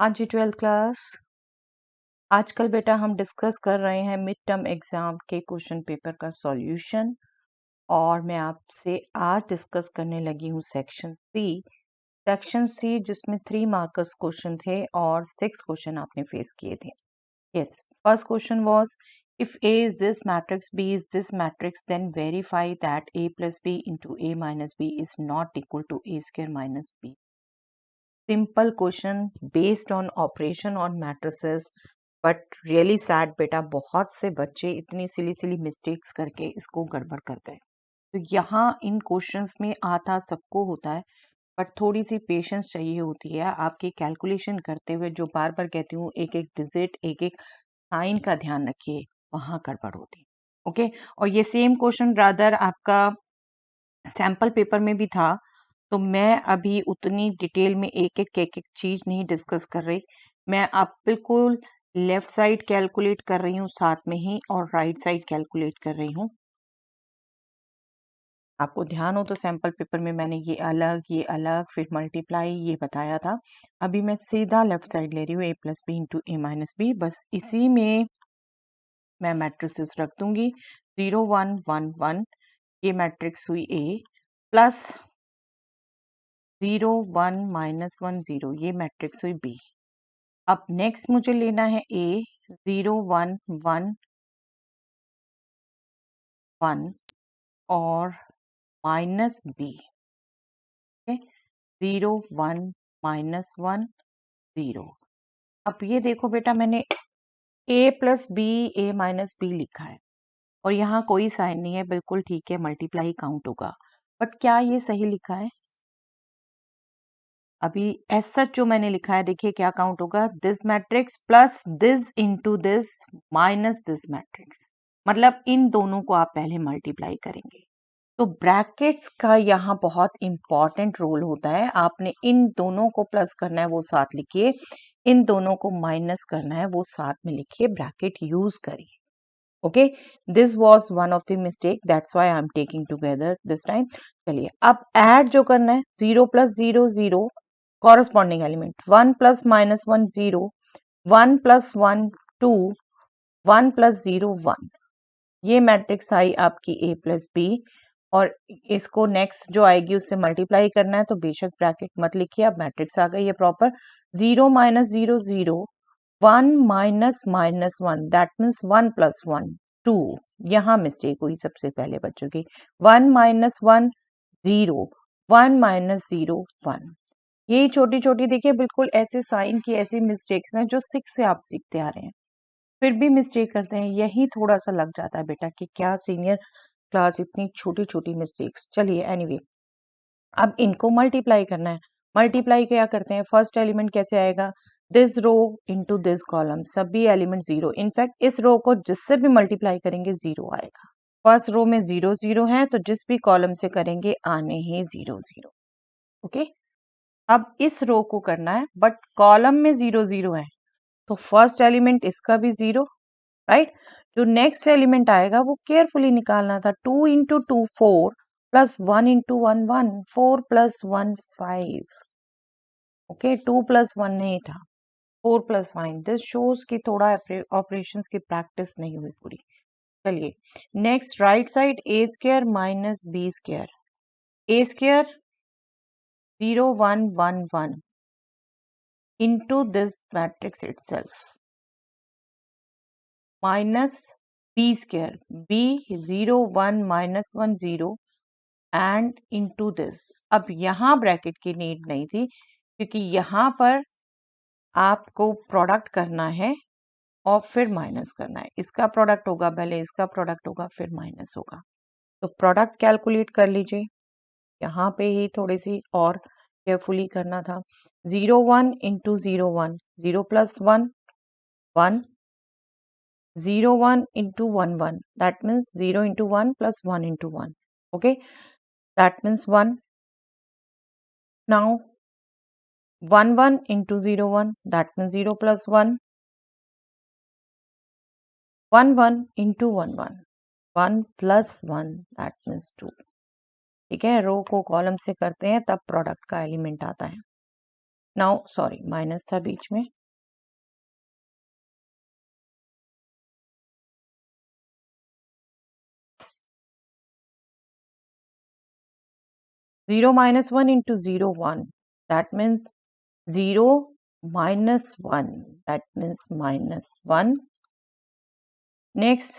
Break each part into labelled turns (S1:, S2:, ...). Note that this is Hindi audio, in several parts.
S1: हाँ जी, 12th क्लास। आजकल बेटा हम डिस्कस कर रहे हैं मिड टर्म एग्जाम के क्वेश्चन पेपर का सॉल्यूशन और मैं आपसे आज डिस्कस करने लगी हूँ सेक्शन सी जिसमें 3 मार्कर्स क्वेश्चन थे और 6 क्वेश्चन आपने फेस किए थे। Yes, first question was if A is this matrix, B is this matrix, then verify that A plus B into A minus B is not equal to A square minus B. Simple question based on operation on matrices, but really sad बेटा, बहुत से बच्चे इतनी सिली सिली मिस्टेक्स करके इसको गड़बड़ कर गए। तो यहाँ इन क्वेश्चंस में आता सबको होता है, बट थोड़ी सी पेशेंस चाहिए होती है आपकी कैलकुलेशन करते हुए। जो बार बार कहती हूँ, एक एक डिजिट एक एक साइन का ध्यान रखिए, वहाँ गड़बड़ होती है। ओके, और ये सेम क्वेश्चन रादर आपका सैम्पल पेपर में भी था, तो मैं अभी उतनी डिटेल में एक एक चीज नहीं डिस्कस कर रही। मैं आप बिल्कुल लेफ्ट साइड कैलकुलेट कर रही हूँ साथ में ही, और राइट साइड कैलकुलेट कर रही हूँ। आपको ध्यान हो तो सैम्पल पेपर में मैंने ये अलग फिर मल्टीप्लाई ये बताया था। अभी मैं सीधा लेफ्ट साइड ले रही हूँ, a plus B into A minus B. बस इसी में मैं मैट्रिसेस रख दूंगी। 0 1 1 1 ये मैट्रिक्स हुई A, प्लस 0 1 माइनस 1 0 ये मैट्रिक्स हुई B। अब नेक्स्ट मुझे लेना है A, 0 1 1 1 और माइनस B। 0 1 माइनस 1 0। अब ये देखो बेटा, मैंने A plus B A minus B लिखा है और यहाँ कोई साइन नहीं है, बिल्कुल ठीक है, मल्टीप्लाई काउंट होगा। बट क्या ये सही लिखा है? अभी एज सच जो मैंने लिखा है, देखिए क्या काउंट होगा, this matrix plus this into this minus this matrix. मतलब इन दोनों को आप पहले मल्टीप्लाई करेंगे। तो ब्रैकेट्स का यहाँ बहुत इंपॉर्टेंट रोल होता है। आपने इन दोनों को प्लस करना है, वो साथ लिखिए, इन दोनों को माइनस करना है, वो साथ में लिखिए, ब्रैकेट यूज करिए। Okay, this was one of the mistake, that's why I am taking together this time. चलिए अब ऐड जो करना है, 0 plus 0 0 corresponding element, 1 plus minus 1 0, 1 plus 1 2, 1 plus 0 1। ये मैट्रिक्स आई आपकी A प्लस बी, और इसको नेक्स्ट जो आएगी उससे मल्टीप्लाई करना है, तो बेशक ब्रैकेट मत लिखिए, अब मैट्रिक्स आ गई है proper. 0 minus 0 0, 1 minus minus 1, that means 1 plus 1 2। यहाँ मिस्टेक हुई सबसे पहले बच्चों की, 1 माइनस 1 0, 1 माइनस 0 1। यही छोटी छोटी देखिए, बिल्कुल ऐसे साइन की ऐसी मिस्टेक्स हैं जो 6 से आप सीखते आ रहे हैं, फिर भी मिस्टेक करते हैं। यही थोड़ा सा लग जाता है बेटा कि क्या सीनियर क्लास इतनी छोटी छोटी मिस्टेक्स। चलिए एनीवे, अब इनको मल्टीप्लाई करना है। मल्टीप्लाई क्या करते हैं, फर्स्ट एलिमेंट कैसे आएगा, this row into this column, सभी एलिमेंट जीरो। इनफैक्ट इस रो को जिससे भी मल्टीप्लाई करेंगे जीरो आएगा। फर्स्ट रो में 0 0 है, तो जिस भी कॉलम से करेंगे आने ही 0 0। ओके, अब इस रो को करना है, बट कॉलम में 0 0 है, तो फर्स्ट एलिमेंट इसका भी 0, राइट। जो नेक्स्ट एलिमेंट आएगा वो केयरफुली निकालना था, 2 into 2 4, plus 1 into 1 1, 4 plus 1 5। Okay, 2 plus 1 नहीं था, 4 प्लस 5। दिस शोज की थोड़ा ऑपरेशंस की प्रैक्टिस नहीं हुई पूरी। चलिए next, right side, A square minus B square, A square 0 1 1 1 into this matrix itself minus b square, b 0 1 minus 1 0 and into this। अब यहाँ ब्रैकेट की नीड नहीं थी, क्योंकि यहाँ पर आपको प्रोडक्ट करना है और फिर माइनस करना है। इसका प्रोडक्ट होगा पहले, इसका प्रोडक्ट होगा, फिर माइनस होगा। तो प्रोडक्ट कैलकुलेट कर लीजिए, यहाँ पे ही थोड़ी सी और केयरफुली करना था। 0 1 into 0 1, 0 plus 1 1, 0 1 into 1 1, that means 0 into 1 plus 1 into 1. Okay, that means 1. Now 1 1 into 0 1, that means 0 plus 1. 1 1 into 1 1, 1 plus 1, that means 2. ठीक है, रो को कॉलम से करते हैं तब प्रोडक्ट का एलिमेंट आता है। नाउ सॉरी माइनस था बीच में, zero minus one into zero one, that means zero minus 1, that means minus 1. Next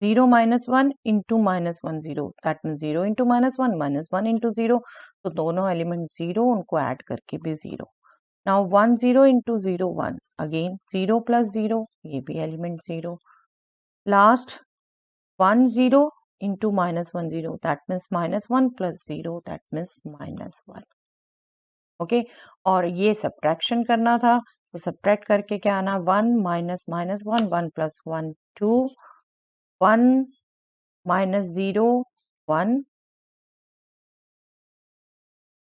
S1: 0 minus 1 into minus 1 0, that means 0 into minus 1 into 0, तो दोनों एलिमेंट 0 उनको ऐड करके भी 0. Now 1 0 into 0 1, again 0 plus 0, ये भी element 0. Last 1 0 into minus 1 0, that means minus 1 plus 0, that means minus 1. Okay और ये सब्ट्रैक्शन करना था तो सब्ट्रैक्ट करके क्या आना, 1 minus minus 1, 1 plus 1 2, 1 minus 0 1,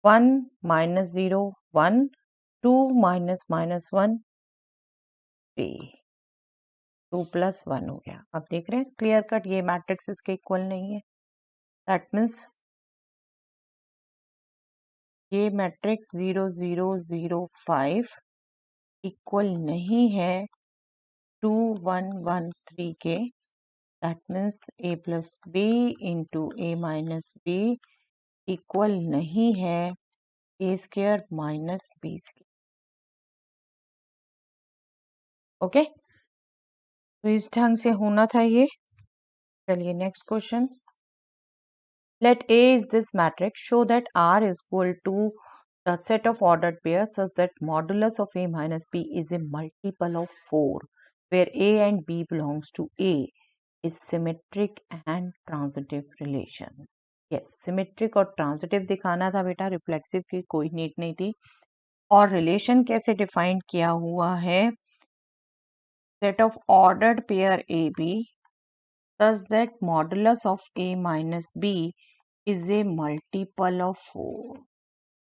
S1: 1 minus 0 1, 2 minus minus 1 3, 2 plus 1 हो गया. अब देख रहे हैं क्लियर कट ये मैट्रिक्स इसके इक्वल नहीं है. दैट मीन्स ये मैट्रिक्स 0 0 0 5 इक्वल नहीं है 2 1 1 3 के. That means a plus b into a minus b equal नहीं है a square minus b square. Okay तो इस ढंग से होना था ये. चलिए next question. Let A is this matrix, show that R is equal to the set of ordered pairs such that modulus of A minus B is a multiple of 4, where A and B belongs to A is symmetric and transitive relation. Yes, symmetric और transitive दिखाना था बेटा, reflexive की कोई नीड नहीं थी. और relation कैसे डिफाइन किया हुआ है, set of ordered pair AB such that modulus of A minus B is a multiple of 4.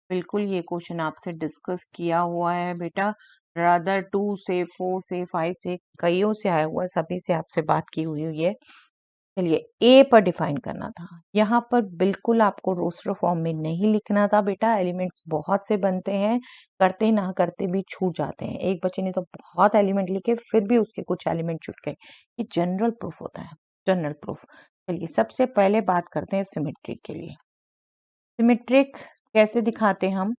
S1: बिल्कुल ये क्वेश्चन आपसे डिस्कस किया हुआ है बेटा. रादर 2 से 4 से 5 से कईयों से आया हुआ है, सभी से आपसे बात की हुई है. चलिए ए पर डिफाइन करना था. यहाँ पर बिल्कुल आपको रोस्टर फॉर्म में नहीं लिखना था बेटा. एलिमेंट्स बहुत से बनते हैं, करते ना करते भी छूट जाते हैं. एक बच्चे ने तो बहुत एलिमेंट लिखे फिर भी उसके कुछ एलिमेंट छूट गए. ये जनरल प्रूफ होता है, जनरल प्रूफ. चलिए सबसे पहले बात करते हैं सिमेट्रिक के लिए. सिमेट्रिक कैसे दिखाते हैं हम?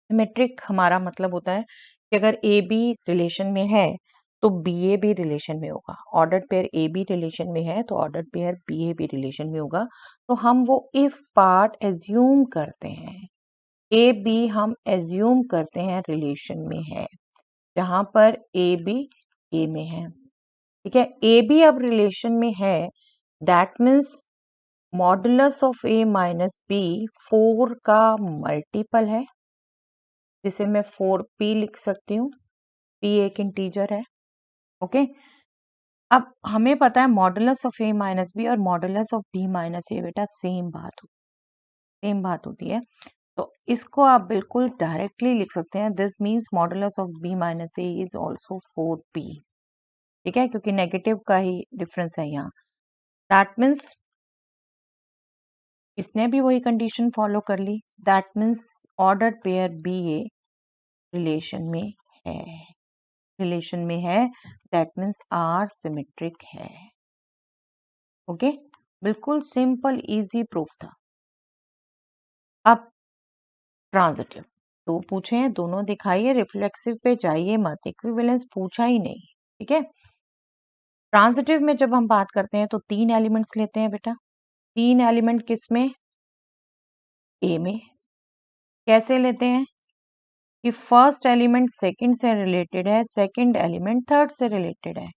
S1: सिमेट्रिक हमारा मतलब होता है कि अगर ए बी रिलेशन में है तो बी ए भी रिलेशन में होगा. Ordered pair A B relation में है तो ऑर्डर्ड पेयर बी ए भी रिलेशन में होगा. तो हम वो इफ पार्ट एज्यूम करते हैं. ए बी हम एज्यूम करते हैं रिलेशन में है, जहां पर ए बी ए में है. ठीक है, ए बी अब रिलेशन में है, that means modulus of A minus B 4 का मल्टीपल है, जिसे मैं 4p लिख सकती हूँ. p एक इंटीजर है. ओके अब हमें पता है modulus of a minus B और modulus of b minus A बेटा सेम बात होती है. तो इसको आप बिल्कुल डायरेक्टली लिख सकते हैं. This means modulus of b minus A is also 4p. ठीक है, क्योंकि नेगेटिव का ही डिफरेंस है यहाँ. दैट मीन्स इसने भी वही कंडीशन फॉलो कर ली. That means ordered pair B A relation में है, दैट मीन्स आर सिमेट्रिक है. ओके बिल्कुल सिंपल इजी प्रूफ था. अब ट्रांजिटिव तो पूछे हैं, दोनों दिखाइए. रिफ्लेक्सिव पे जाइए मत, इक्विवेलेंस पूछा ही नहीं. ठीक है, ट्रांजिटिव में जब हम बात करते हैं तो 3 एलिमेंट्स लेते हैं बेटा. 3 एलिमेंट किस में? ए में. कैसे लेते हैं कि फर्स्ट एलिमेंट सेकंड से रिलेटेड है, सेकंड एलिमेंट थर्ड से रिलेटेड है.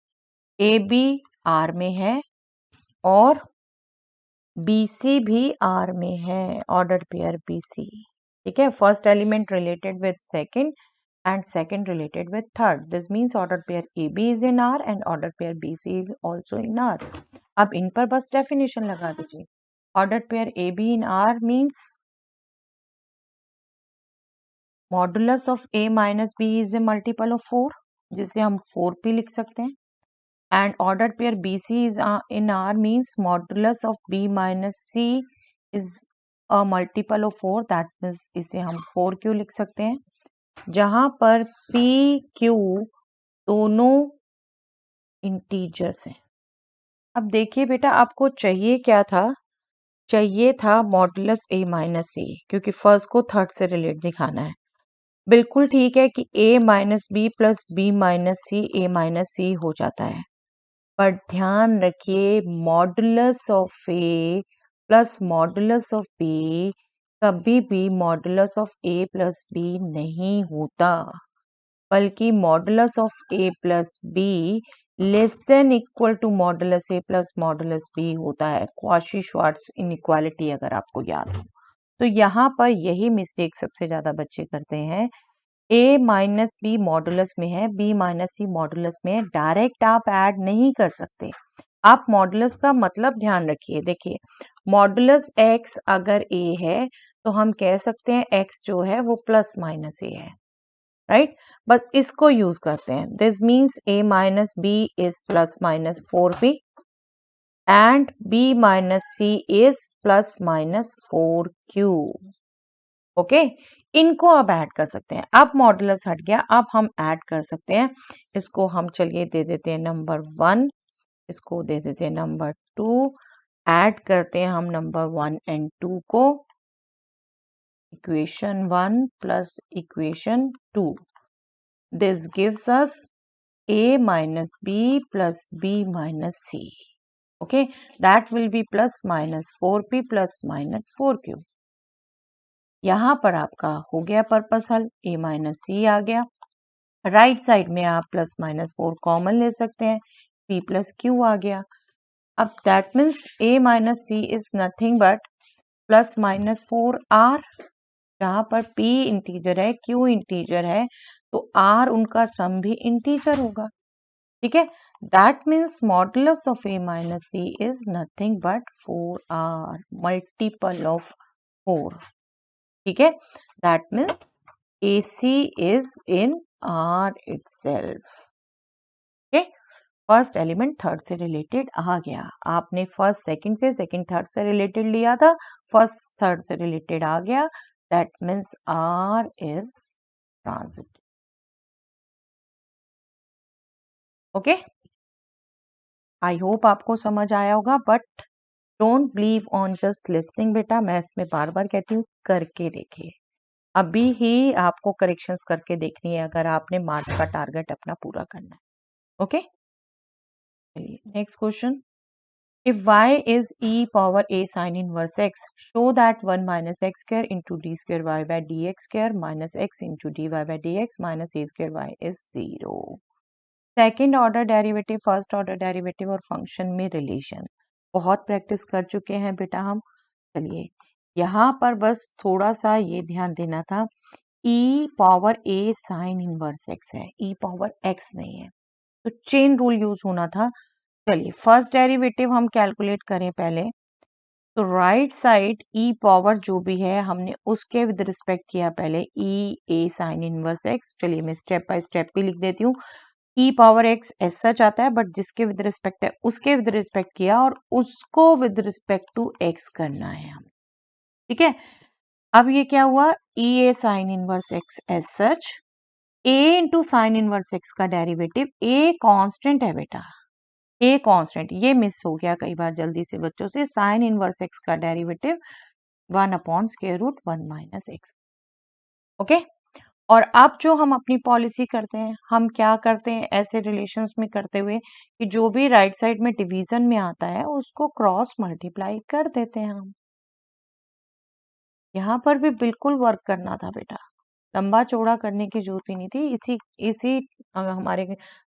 S1: ए बी आर में है और बीसी भी आर में है, ऑर्डर्ड पेयर बीसी. ठीक है, first element related with second and second related with third. This means ordered pair AB is in R and ordered pair BC is also in R. अब इन पर बस डेफिनेशन लगा दीजिए. ordered pair AB in R means modulus of A minus B is a multiple of 4, जिसे हम 4p लिख सकते हैं. and ordered pair BC is in R means modulus of B minus C is a multiple of 4, that means इसे हम 4q लिख सकते हैं, जहां पर p q दोनों इंटीजर्स हैं। अब देखिए बेटा, आपको चाहिए क्या था? चाहिए था मॉडुलस a माइनस सी, क्योंकि फर्स्ट को थर्ड से रिलेट दिखाना है। बिल्कुल ठीक है कि a minus B plus B minus C A minus C हो जाता है, पर ध्यान रखिए modulus of A plus modulus of B कभी भी modulus of A plus B नहीं होता, बल्कि modulus of A plus B less than equal to modulus A plus modulus B होता है। क्वाशी-श्वार्ट्ज इनइक्वालिटी अगर आपको याद हो, तो यहाँ पर यही मिस्टेक सबसे ज्यादा बच्चे करते हैं। ए माइनस बी मॉडुलस में है, बी माइनस सी मॉडुलस में है, डायरेक्ट आप ऐड नहीं कर सकते। आप मॉडुलस का मतलब ध्यान रखिए। देखिए, मॉडुलस एक्स अगर ए है तो हम कह सकते हैं एक्स जो है वो प्लस माइनस ए है, राइट? बस इसको यूज करते हैं। This means A minus B is plus minus 4b and b minus C is plus minus 4q। Okay, इनको अब ऐड कर सकते हैं। अब मॉडुलस हट गया, अब हम ऐड कर सकते हैं। इसको हम चलिए दे देते हैं नंबर 1, इसको दे देते हैं नंबर 2, ऐड करते हैं हम नंबर 1 एंड 2 को। Equation 1 plus equation 2, this gives us a minus b plus b minus c. Okay, that will be plus minus 4p plus minus 4q. यहाँ पर आपका हो गया पर्पस हल, a माइनस सी आ गया। राइट साइड में आप प्लस माइनस 4 कॉमन ले सकते हैं, p प्लस q आ गया। अब that means a minus C is nothing but plus minus 4r, जहाँ पर p इंटीजर है, q इंटीजर है, तो r उनका सम भी इंटीजर होगा। ठीक है, that means modulus of a minus C is nothing but 4r, multiple of 4। ठीक है, that means AC is in R itself. Okay, first element third से रिलेटेड आ गया। आपने फर्स्ट सेकंड से, सेकंड थर्ड से रिलेटेड लिया था, फर्स्ट थर्ड से रिलेटेड आ गया, that means R is transitive. Okay, I hope आपको समझ आया होगा, but don't believe on just listening बेटा, मैं इसमें बार बार कहती हूँ करके देखिए। अभी ही आपको करेक्शंस करके देखनी है अगर आपने मार्क्स का टारगेट अपना पूरा करना है। ओके, चलिए next question. If y is e power a sin inverse x, show that 1 minus x square into d square y by dx square minus x into dy by dx minus a square y is 0. Second order derivative, first order derivative और फंक्शन में रिलेशन बहुत प्रैक्टिस कर चुके हैं बेटा हम। चलिए यहाँ पर बस थोड़ा सा ये ध्यान देना था, e power a sine inverse x है, e पावर x नहीं है, तो चेन रूल यूज होना था। चलिए फर्स्ट डेरिवेटिव हम कैलकुलेट करें पहले, तो राइट साइड e पावर जो भी है हमने उसके विद रिस्पेक्ट किया पहले, e a sine inverse x। चलिए मैं स्टेप बाय स्टेप भी लिख देती हूँ। e power x as such आता है, बट जिसके विद रिस्पेक्ट है उसके विद रिस्पेक्ट किया और उसको विद रिस्पेक्ट टू x करना है हम। ठीक है, अब ये क्या हुआ, e a sine inverse x as such, a into sine inverse x का डेरिवेटिव, a कांस्टेंट है बेटा, ए कांस्टेंट, ये मिस हो गया कई बार जल्दी से बच्चों से। साइन इनवर्स एक्स का derivative 1 upon square root 1 minus X. Okay, और अब जो हम अपनी पॉलिसी करते हैं, हम क्या करते हैं ऐसे रिलेशंस में करते हुए कि जो भी राइट साइड में डिवीजन में आता है उसको क्रॉस मल्टीप्लाई कर देते हैं हम। यहाँ पर भी बिल्कुल वर्क करना था बेटा, लंबा चौड़ा करने की जरूरत ही नहीं थी, इसी इसी हमारे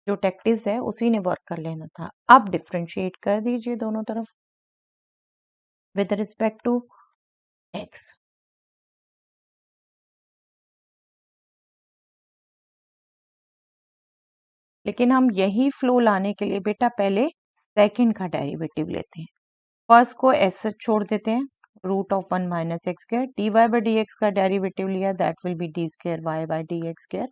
S1: जो टैक्टिस है उसी ने वर्क कर लेना था। अब डिफ्रेंशिएट कर दीजिए दोनों तरफ विद रिस्पेक्ट टू एक्स। लेकिन हम यही फ्लो लाने के लिए बेटा पहले सेकंड का डेरिवेटिव लेते हैं, फर्स्ट को ऐसे छोड़ देते हैं, root of 1 minus x square, D Y by D X का डेरिवेटिव लिया, that will be D square Y by D X square.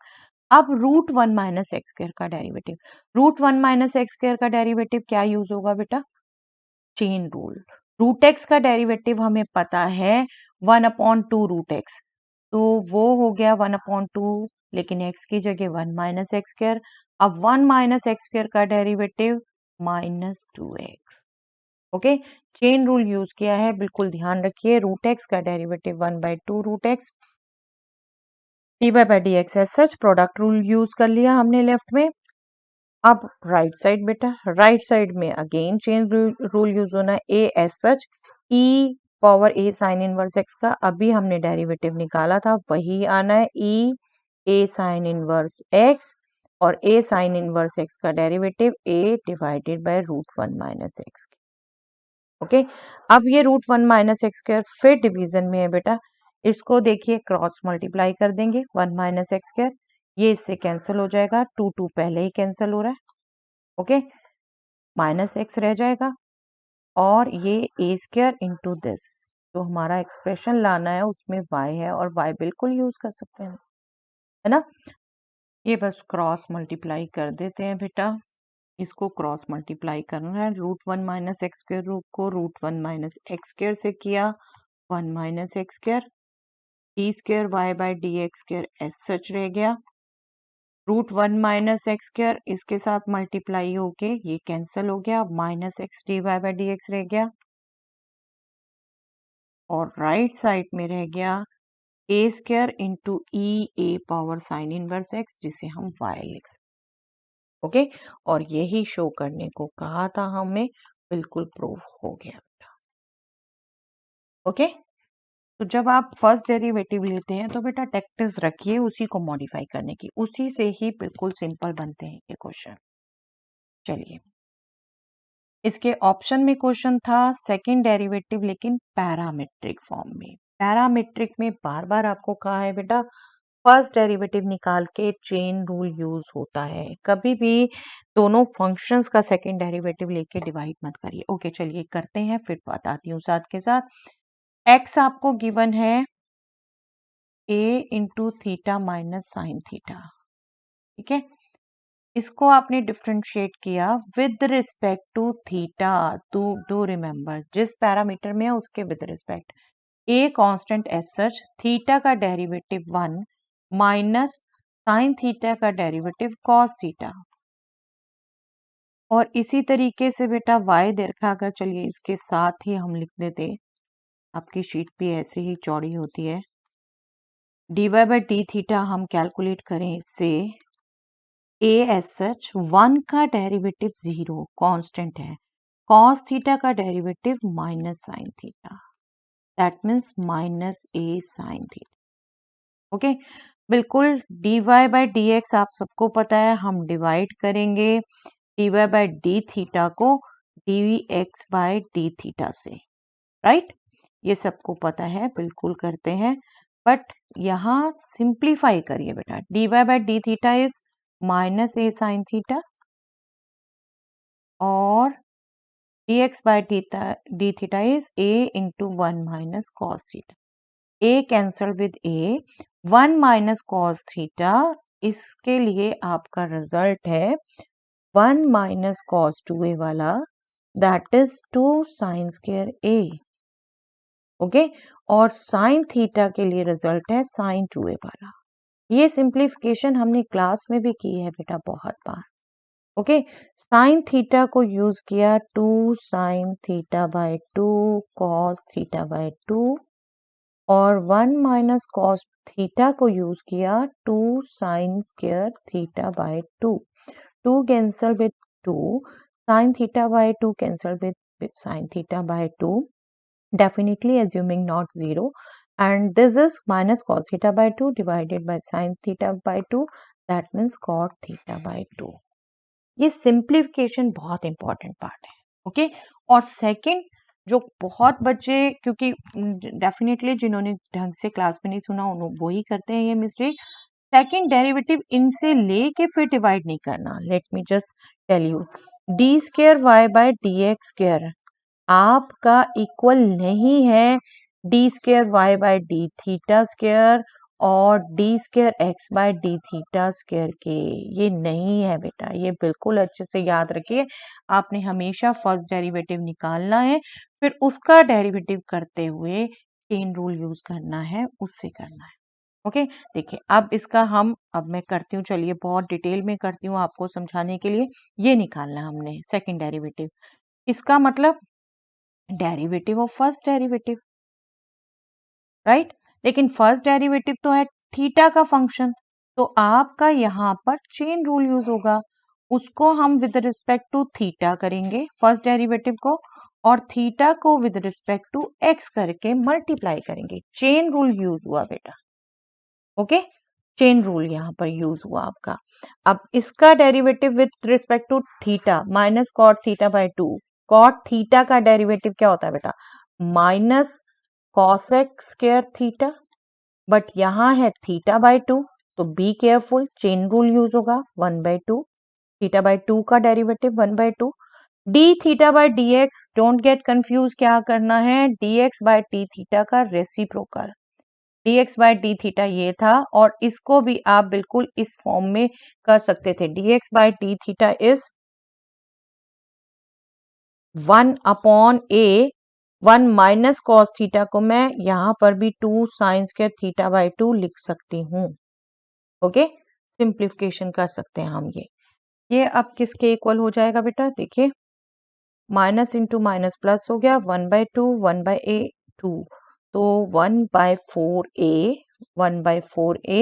S1: अब रूट 1 माइनस एक्स स्क्वायर का derivative, root 1 minus x square का डेरिवेटिव क्या यूज होगा बेटा, चेन रूल। रूट एक्स का डेरिवेटिव हमें पता है 1/2√x, तो वो हो गया 1/2, लेकिन x की जगह 1 माइनस एक्स स्क्र। अब 1 माइनस एक्स स्क्र का derivative -2x। Okay, chain rule use किया है, बिल्कुल ध्यान रखिए। √x का डेरिवेटिव 1/2√x, dy/dx है सच। प्रोडक्ट रूल यूज कर लिया हमने लेफ्ट में। अब राइट साइड बेटा, राइट साइड में अगेन चेन रूल यूज होना है। A S such E power A sign inverse X का अभी हमने डेरिवेटिव निकाला था, वही आना है। ई ए साइन इनवर्स एक्स, और ए साइन इनवर्स एक्स का derivative A divided by √1 minus X. Okay, अब ये √1 माइनस एक्स स्क्वायर फिर डिवीजन में है बेटा, इसको देखिए क्रॉस मल्टीप्लाई कर देंगे। 1 माइनस एक्स स्क्वायर, ये इससे कैंसिल हो जाएगा, 2 पहले ही कैंसिल हो रहा है। ओके, माइनस एक्स रह जाएगा, और ये ए स्क्वायर इंटू दिस, जो हमारा एक्सप्रेशन लाना है उसमें वाई है, और वाई बिल्कुल यूज कर सकते हैं, है ना। ये बस क्रॉस मल्टीप्लाई कर देते हैं बेटा, इसको क्रॉस मल्टीप्लाई करना है। √1 माइनस एक्स स्क्वायर रूट को √1 माइनस एक्स स्क्वायर से किया, 1 minus x square, D square Y by D X square as such रह गया। √1 माइनस एक्स स्क्वायर इसके साथ मल्टीप्लाई होके ये कैंसिल हो गया, minus X D Y by D X रह गया, और राइट साइड में रह गया A square into E A power sine inverse X, जिसे हम वाई लिख सकते। ओके, और यही शो करने को कहा था हमें, बिल्कुल प्रूव हो गया। ओके, तो जब आप फर्स्ट डेरिवेटिव लेते हैं तो बेटा टैक्टिस रखिए उसी को मॉडिफाई करने की, उसी से ही बिल्कुल सिंपल बनते हैं ये क्वेश्चन। चलिए, इसके ऑप्शन में क्वेश्चन था सेकंड डेरिवेटिव, लेकिन पैरामेट्रिक फॉर्म में। पैरामेट्रिक में बार बार आपको कहा है बेटा फर्स्ट डेरिवेटिव निकाल के चेन रूल यूज होता है, कभी भी दोनों फंक्शंस का सेकंड डेरिवेटिव लेके डिवाइड मत करिए। ओके, चलिए करते हैं, फिर बताती हूँ साथ के साथ। एक्स आपको गिवन है a into theta minus sine theta, ठीक है। इसको आपने डिफ्रेंशिएट किया with respect to theta. Do remember, जिस पैरामीटर में है उसके with respect. A constant as such, theta का डेरिवेटिव 1 माइनस साइन थीटा का डेरिवेटिव कॉस थीटा, और इसी तरीके से बेटा y दे रखा, अगर चलिए इसके साथ ही हम लिख देते, आपकी शीट भी ऐसे ही चौड़ी होती है। dy बाई डी थीटा हम कैलकुलेट करें इससे, ए एस सच 1 का डेरिवेटिव 0 कांस्टेंट है, कॉस थीटा का derivative minus sine theta, that means minus A sine theta. Okay, बिल्कुल dy बाई डी एक्स आप सबको पता है, हम डिवाइड करेंगे dy बाई डी थीटा को dx बाई डी थीटा से, राइट। ये सबको पता है, बिल्कुल करते हैं, बट यहाँ सिंप्लीफाई करिए बेटा। dy by D theta is minus A sine theta, और dx by D theta is a into 1 minus cos theta. a cancel with a, 1 minus cos theta, इसके लिए आपका रिजल्ट है 1 माइनस कॉस 2a वाला, that is 2 sine square a। Okay, और साइन थीटा के लिए रिजल्ट है साइन 2a वाला। ये सिंप्लीफिकेशन हमने क्लास में भी की है बेटा बहुत बार। ओके, साइन थीटा को यूज किया 2 sine theta by 2 cos theta by 2, और 1 माइनस कॉस थीटा को यूज किया 2 sine square theta by 2। 2 cancel with 2, sine theta by 2 cancel with sine theta by 2, definitely assuming not 0, and this is minus cos theta by 2 divided by sin theta by 2, that means cot theta by 2। ये सिंप्लीफिकेशन बहुत इंपॉर्टेंट पार्ट है। ओके, और सेकंड जो बहुत बच्चे, क्योंकि डेफिनेटली जिन्होंने ढंग से क्लास में नहीं सुना वो ही करते हैं ये मिस्टेक, सेकंड डेरिवेटिव इनसे लेके फिर डिवाइड नहीं करना। Let me just tell you, D square Y by D X square आपका इक्वल नहीं है D square Y by D theta square और D square X by D theta square के। ये नहीं है बेटा, ये बिल्कुल अच्छे से याद रखिए। आपने हमेशा फर्स्ट डेरिवेटिव निकालना है, फिर उसका डेरिवेटिव करते हुए चेन रूल यूज करना है उससे करना है। ओके देखिए अब मैं करती हूँ, चलिए बहुत डिटेल में करती हूँ आपको समझाने के लिए। ये निकालना है हमने सेकंड डेरिवेटिव, इसका मतलब derivative of first derivative, right. लेकिन फर्स्ट डेरिवेटिव तो है थीटा का फंक्शन, तो आपका यहाँ पर चेन रूल यूज होगा, उसको हम विद रिस्पेक्ट टू थीटा करेंगे फर्स्ट डेरिवेटिव को, और थीटा को विद रिस्पेक्ट टू एक्स करके मल्टीप्लाई करेंगे। चेन रूल यूज हुआ बेटा, ओके चेन रूल यहाँ पर यूज हुआ आपका। अब इसका derivative with respect to theta minus cot theta by 2, cot theta का डेरिवेटिव क्या होता है बेटा, minus cosec square theta, but यहाँ है थीटा बाय 2, तो be careful, chain rule use होगा 1/2, थीटा बाय 2 का derivative 1/2, D theta by D X, don't get confuse, क्या करना है, D X by T theta का reciprocal, dx by D theta ये था, और इसको भी आप बिल्कुल इस फॉर्म में कर सकते थे, dx by D theta is 1/a, 1 minus cos theta को मैं यहाँ पर भी 2 साइन स्क्वायर थीटा बाय 2 लिख सकती हूँ। ओके सिंप्लीफिकेशन कर सकते हैं हम ये अब किसके इक्वल हो जाएगा बेटा, देखिए माइनस इंटू माइनस प्लस हो गया, 1/2 1/a 2, तो 1/4a 1/4a,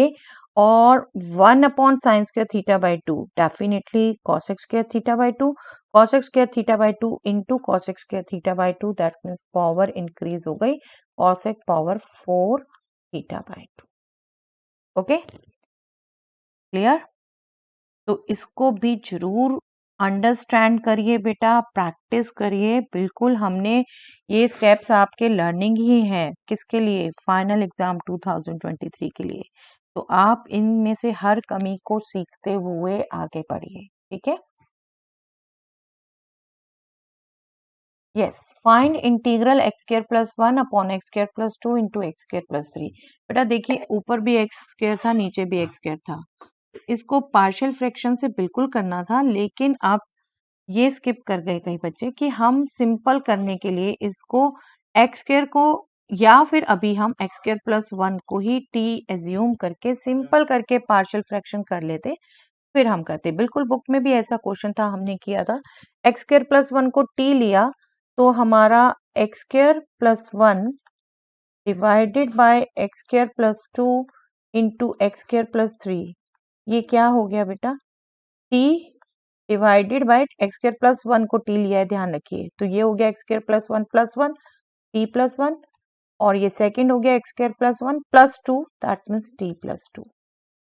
S1: और 1 sine square theta by 2 definitely cosec square theta by 2, cosec square theta by 2 into cosec square theta by 2, that means power increase हो गई, cosec power 4 theta by 2। Okay clear, तो इसको भी जरूर अंडरस्टैंड करिए बेटा, प्रैक्टिस करिए, बिल्कुल हमने ये स्टेप्स आपके लर्निंग ही है, किसके लिए, फाइनल एग्जाम 2023 के लिए, तो आप इनमें से हर कमी को सीखते हुए आगे बढ़िए, ठीक है। Yes, find integral x square plus 1 upon x square plus 2 into x square plus 3। बेटा देखिए ऊपर भी एक्स स्क्वायर था, नीचे भी एक्स स्क्वायर था, इसको पार्शियल फ्रैक्शन से बिल्कुल करना था, लेकिन आप ये स्किप कर गए कई बच्चे कि हम सिंपल करने के लिए इसको एक्स स्क्वायर को, या फिर अभी हम एक्स स्क्वायर प्लस 1 को ही टी एज्यूम करके सिंपल करके पार्शियल फ्रैक्शन कर लेते, फिर हम करते। बिल्कुल बुक में भी ऐसा क्वेश्चन था, हमने किया था, एक्स स्क्वायर प्लस 1 को टी लिया, तो हमारा x square plus 1 divided by x square plus 2 into x square plus 3, ये क्या हो गया बेटा, T divided by x square plus 1 को टी लिया है, ध्यान रखिए, तो ये हो गया x square plus 1 T plus 1, और ये सेकंड हो गया x square plus 1 plus 2, that means T plus 2।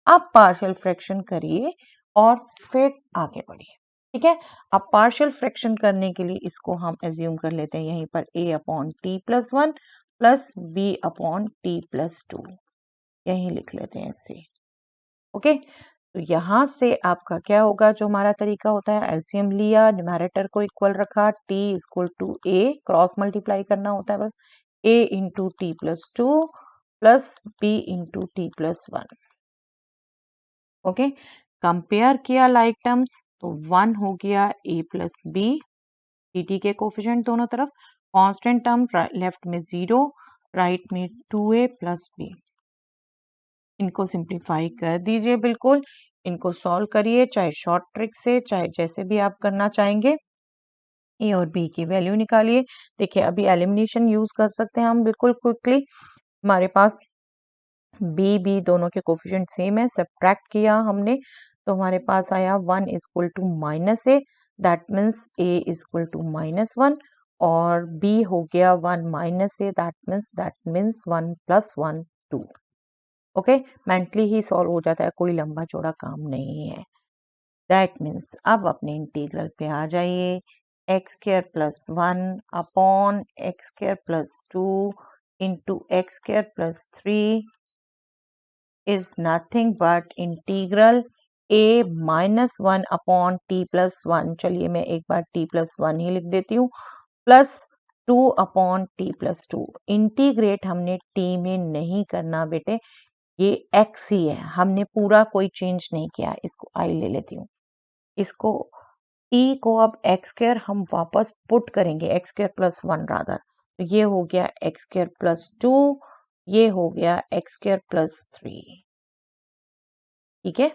S1: आप पार्शियल फ्रैक्शन करिए और फिर आगे बढ़िए, ठीक है। अब पार्शियल फ्रैक्शन करने के लिए इसको हम एज्यूम कर लेते हैं यहीं पर a upon T plus 1 plus B upon T plus 2, यहीं लिख लेते हैं इसे, ओके। तो यहाँ से आपका क्या होगा, जो हमारा तरीका होता है, एलसीएम लिया, न्यूमैरेटर को इक्वल रखा, t equal to a, cross multiply करना होता है बस, a into T plus 2 plus b into T plus 1, okay. Compare किया लाइक टर्म्स, तो 1 हो गया a प्लस बी, dt के कोफिशिएंट दोनों तरफ, कांस्टेंट टर्म लेफ्ट में 0, राइट में 2a प्लस बी, इनको सिंप्लीफाई कर दीजिए, बिल्कुल इनको सॉल्व करिए, चाहे शॉर्ट ट्रिक से, चाहे जैसे भी आप करना चाहेंगे, ए और बी की वैल्यू निकालिए। देखिए अभी एलिमिनेशन यूज कर सकते हैं हम बिल्कुल क्विकली, हमारे पास बी दोनों के कोफिशिएंट सेम है, सब्ट्रैक्ट किया हमने, तो हमारे पास आया 1 equal to minus a, that means a equal to -1, और बी हो गया 1 minus a, that means 1 plus 1 2, okay. Mentally ही सॉल्व हो जाता है, कोई लंबा चौड़ा काम नहीं है। दैट मीन्स अब अपने इंटीग्रल पे आ जाइए, x square plus 1 upon x square plus 2 into x square plus 3 is nothing but integral a minus 1 upon T plus 1, चलिए मैं एक बार टी प्लस 1 ही लिख देती हूँ, plus 2 upon T plus 2, integrate हमने टी में नहीं करना बेटे, ये x ही है, हमने पूरा कोई चेंज नहीं किया, इसको आई ले लेती हूँ, इसको t को अब एक्स स्क्वायर हम वापस पुट करेंगे, एक्स स्क्वायर प्लस 1 रादर, तो ये हो गया एक्स स्क्वायर प्लस 2, ये हो गया एक्स स्क्वायर प्लस 3। ठीक है,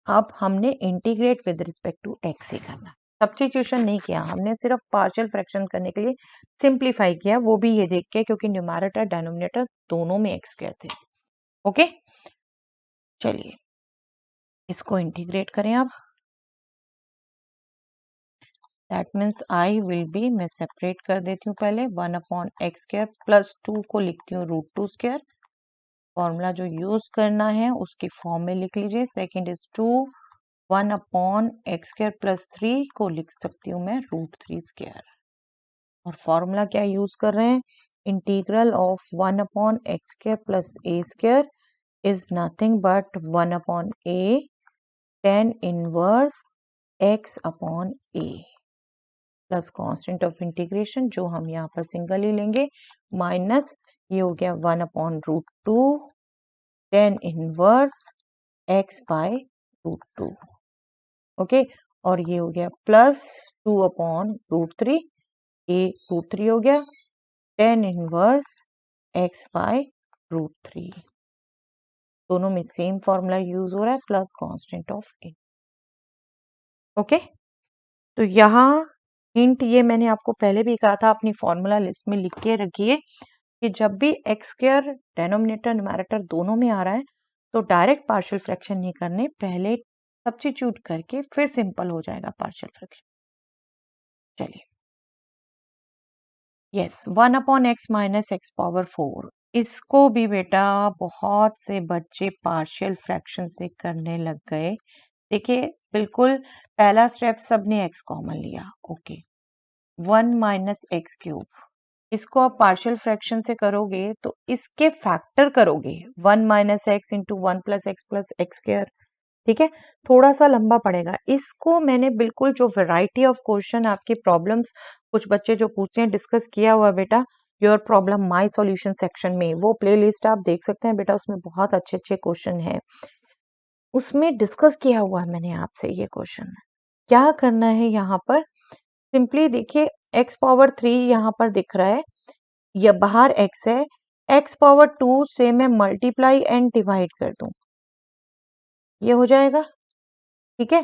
S1: अब हमने integrate with respect to X ही करना, सब्स्टिट्यूशन नहीं किया हमने, सिर्फ पार्शियल फ्रैक्शन करने के लिए सिंप्लीफाई किया, वो भी ये देख के क्योंकि न्यूमैरेटर डिनोमिनेटर दोनों में एक्स स्क्वायर थे। ओके, चलिए इसको इंटीग्रेट करें अब। That means I will be, मैं सेपरेट कर देती हूँ पहले, 1/x² प्लस 2 को लिखती हूँ √2²। फॉर्मूला जो यूज करना है उसकी फॉर्म में लिख लीजिए। सेकेंड इज 2, 1/x² प्लस 3 को लिख सकती हूँ मैं √3²। और फॉर्मूला क्या यूज कर रहे हैं, integral of 1/x² plus a² is nothing but 1/a tan inverse x/a plus constant of integration जो हम यहाँ पर सिंगल ही लेंगे, माइनस ये हो गया 1/√2 tan inverse x by √2। Okay, और ये हो गया प्लस 2/√3, ये √3 हो गया, tan इनवर्स x बाय √3। दोनों में सेम फॉर्मूला यूज हो रहा है, plus constant of A. Okay, तो यहाँ हिंट ये मैंने आपको पहले भी कहा था, अपनी फॉर्मूला लिस्ट में लिख के रखिए कि जब भी एक्स स्क्वायर डेनोमिनेटर न्यूमैरेटर दोनों में आ रहा है तो डायरेक्ट पार्शियल फ्रैक्शन नहीं करने, पहले सब्स्टिट्यूट करके फिर सिंपल हो जाएगा पार्शियल फ्रैक्शन। चलिए, yes, 1/x minus x power 4, इसको भी बेटा बहुत से बच्चे पार्शियल फ्रैक्शन से करने लग गए। देखिए, बिल्कुल पहला स्टेप सबने x कॉमन लिया, ओके, 1 माइनस एक्स क्यूब, इसको आप पार्शियल फ्रैक्शन से करोगे तो इसके फैक्टर करोगे, 1 minus x into 1 plus x square. ठीक है, थोड़ा सा लंबा पड़ेगा। इसको मैंने बिल्कुल जो वैरायटी ऑफ क्वेश्चन आपके प्रॉब्लम्स कुछ बच्चे जो पूछते हैं डिस्कस किया हुआ बेटा your problem my solution section में, वो प्लेलिस्ट आप देख सकते हैं बेटा, उसमें बहुत अच्छे अच्छे क्वेश्चन हैं, उसमें डिस्कस किया हुआ है मैंने आपसे ये क्वेश्चन। क्या करना है यहाँ पर, सिंपली देखिए x पावर 3 यहाँ पर दिख रहा है, या बाहर x है, x पावर 2 से मैं मल्टीप्लाई एंड डिवाइड कर दूं, ये हो जाएगा। ठीक है,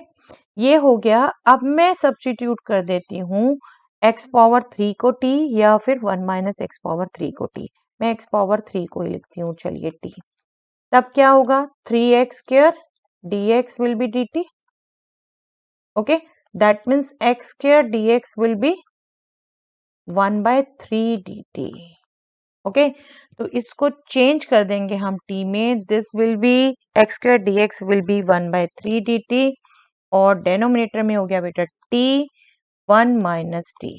S1: ये हो गया। अब मैं सब्स्टिट्यूट कर देती हूँ x पावर 3 को t या फिर 1 माइनस एक्स पावर 3 को t, मैं x पावर 3 को ही लिखती हूँ, चलिए t। तब क्या होगा, 3x² dx will be dt। Okay, that means x² dx will be 1/3 dt। Okay, तो इसको चेंज कर देंगे हम t में, this will be x² dx will be 1/3 dt, और डेनोमिनेटर में हो गया बेटा t 1 माइनस टी।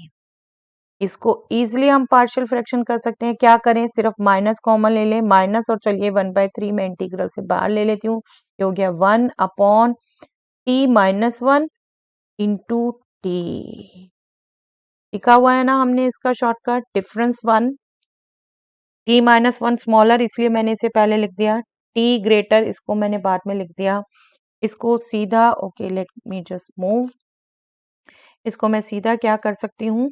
S1: इसको इजीली हम पार्शियल फ्रैक्शन कर सकते हैं, क्या करें, सिर्फ माइनस कॉमन ले लें, माइनस, और चलिए 1/3 में इंटीग्रल से बाहर ले लेती हूँ, ये हो गया 1/t-1 इंटू टी। लिखा हुआ है ना हमने इसका शॉर्टकट, डिफरेंस 1, t-1 स्मॉलर इसलिए मैंने इसे पहले लिख दिया, t ग्रेटर इसको मैंने बाद में लिख दिया। इसको सीधा, okay let me just move, इसको मैं सीधा क्या कर सकती हूँ,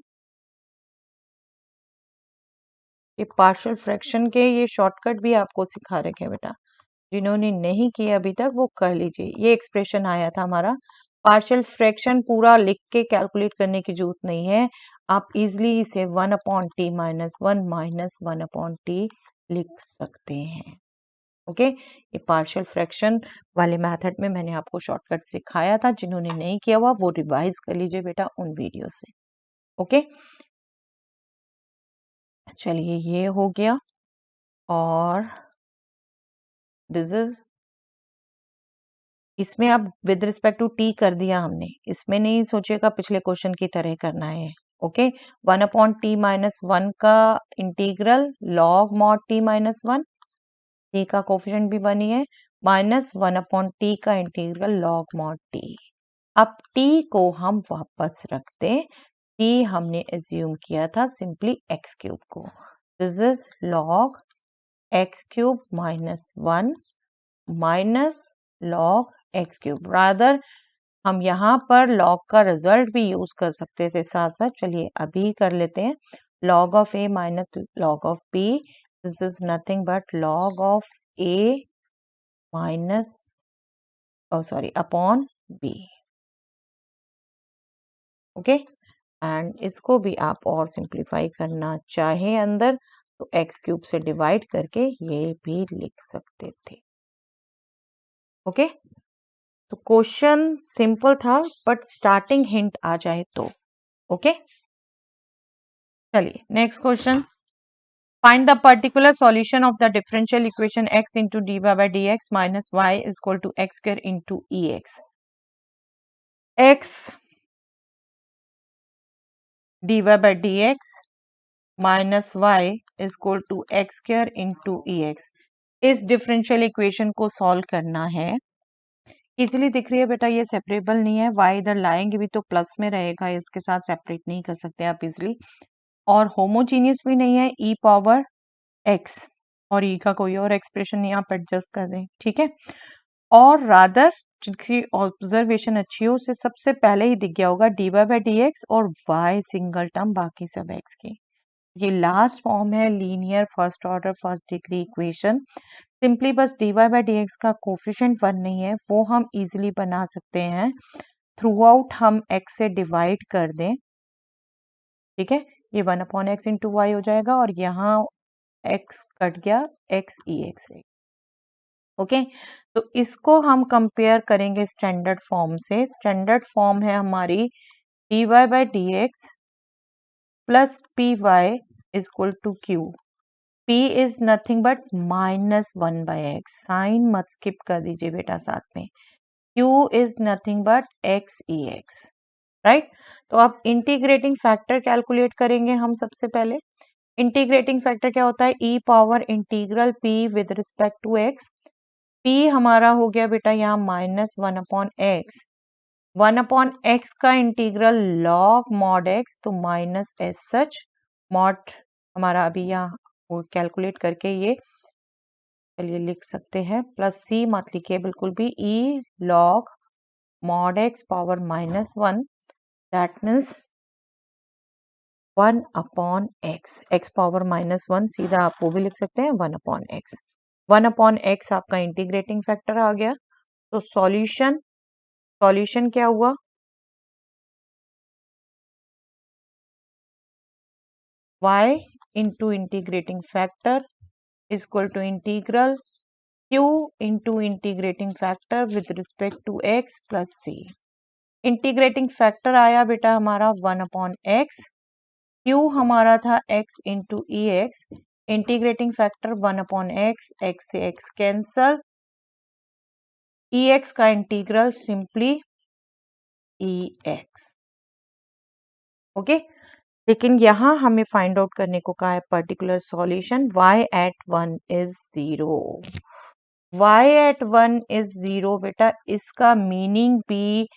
S1: ये पार्शियल फ्रैक्शन के ये शॉर्टकट भी आपको सिखा रखे हैं बेटा, जिन्होंने नहीं किया अभी तक वो कर लीजिए। ये एक्सप्रेशन आया था हमारा, पार्शियल फ्रैक्शन पूरा लिख के कैलकुलेट करने की जरूरत नहीं है, आप इजिली इसे 1/t-1 माइनस 1/t लिख सकते हैं। ओके, ये पार्शियल फ्रैक्शन वाले मेथड में मैंने आपको शॉर्टकट सिखाया था, जिन्होंने नहीं किया हुआ वो रिवाइज कर लीजिए बेटा उन वीडियो से। ओके, चलिए ये हो गया, और दिस इज, इसमें अब विद रिस्पेक्ट टू टी कर दिया हमने, इसमें नहीं सोचेगा पिछले क्वेश्चन की तरह करना है। ओके, 1/t-1 का integral log mod t-1, T का कोफिशिएंट भी 1 ही है, माइनस 1/t का इंटीग्रल लॉग मॉड t। अब t को हम वापस रखते, t हमने एज्यूम किया था सिंपली x क्यूब को, this is log x cube minus 1 minus log x cube. Rather हम यहाँ पर लॉग का रिजल्ट भी यूज कर सकते थे साथ साथ, चलिए अभी कर लेते हैं। log of a minus log of b. This is nothing but log of a minus upon b. Okay, and इसको भी आप और सिंप्लीफाई करना चाहे अंदर तो एक्स क्यूब से डिवाइड करके ये भी लिख सकते थे। ओके, तो क्वेश्चन सिंपल था बट स्टार्टिंग हिंट आ जाए तो ओके। चलिए next question, find the particular solution of the differential equation x into d Y by D x minus y is equal to x square into E x. X D Y by D x minus y is equal to x square into E x. इस डिफरेंशियल इक्वेशन को सॉल्व करना है। इजीली दिख रही है बेटा, ये सेपरेबल नहीं है, y इधर लाएंगे भी तो प्लस में रहेगा, इसके साथ सेपरेट नहीं कर सकते आप इजीली, और होमोजीनियस भी नहीं है, e पावर x और e का कोई और एक्सप्रेशन नहीं आप एडजस्ट कर दें, ठीक है। और रादर जिसकी ऑब्जर्वेशन अच्छी हो उसे सबसे पहले ही दिख गया होगा dy बाई डी एक्स और y सिंगल टर्म बाकी सब x की। ये लास्ट फॉर्म है linear first order first degree equation. Simply बस dy बाई डी एक्स का कोफिशिएंट 1 नहीं है, वो हम इजीली बना सकते हैं थ्रू आउट हम x से डिवाइड कर दें, ठीक है। ये 1 अपॉन एक्स इंटू वाई हो जाएगा और यहाँ x कट गया, x ई एक्स रहेगा। ओके, तो इसको हम कंपेयर करेंगे स्टैंडर्ड फॉर्म से। स्टैंडर्ड फॉर्म है हमारी dy by D x plus p y is equal to q. p is nothing but minus 1 by x, sign मत स्किप कर दीजिए बेटा साथ में। q is nothing but x e x, right. तो अब इंटीग्रेटिंग फैक्टर कैलकुलेट करेंगे हम सबसे पहले। इंटीग्रेटिंग फैक्टर क्या होता है, e power integral p with respect to x। p हमारा हो गया बेटा यहाँ minus 1 upon x, 1 upon x का इंटीग्रल लॉग मॉड x, तो माइनस एस सच मॉड हमारा अभी यहाँ कैलकुलेट करके ये चलिए लिख सकते हैं, प्लस c मत लिखिए बिल्कुल भी, e log mod x power minus 1, that means 1 upon x, x power minus 1, सीधा आप वो भी लिख सकते हैं 1 अपॉन x। 1 अपॉन x आपका इंटीग्रेटिंग फैक्टर आ गया। तो सॉल्यूशन क्या हुआ, y into integrating factor is equal to integral q into integrating factor with respect to x plus c। Integrating factor आया बेटा हमारा 1 अपॉन x, q हमारा था x इंटू ई X, integrating factor 1 upon x, x से x कैंसल, ई एक्स का integral simply E X. Okay, लेकिन यहाँ हमें फाइंड आउट करने को कहा है particular solution y at 1 is 0। y at 1 is 0 बेटा, इसका मीनिंग भी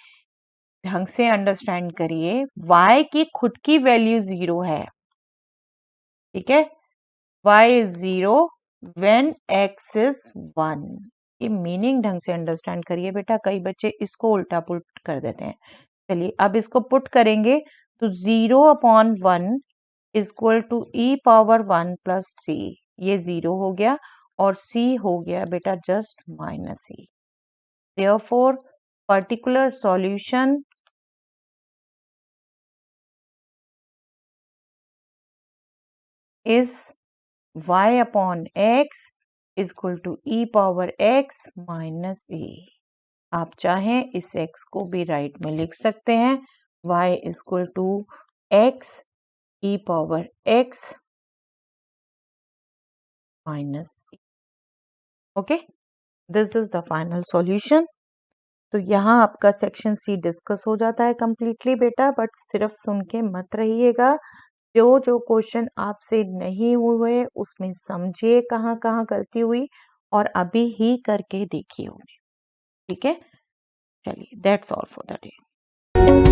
S1: ढंग से अंडरस्टैंड करिए। y की खुद की वैल्यू 0 है, ठीक है, y is 0 when x is 1। ये मीनिंग ढंग से अंडरस्टैंड करिए बेटा, कई बच्चे इसको उल्टा पुल्ट कर देते हैं। चलिए अब इसको पुट करेंगे तो 0 upon 1 is equal to E power 1 plus C, ये 0 हो गया और c हो गया बेटा just minus E. Therefore particular solution is y upon x is equal to E power x minus e। आप चाहें इस x को भी राइट में लिख सकते हैं, y is equal to x e power x minus e। Okay, this is the final solution. तो यहाँ आपका सेक्शन सी डिस्कस हो जाता है कंप्लीटली बेटा, बट सिर्फ सुन के मत रहिएगा, जो जो क्वेश्चन आपसे नहीं हुए उसमें समझिए कहाँ कहाँ गलती हुई और अभी ही करके देखिए उन्हें, ठीक है। चलिए that's all for the day.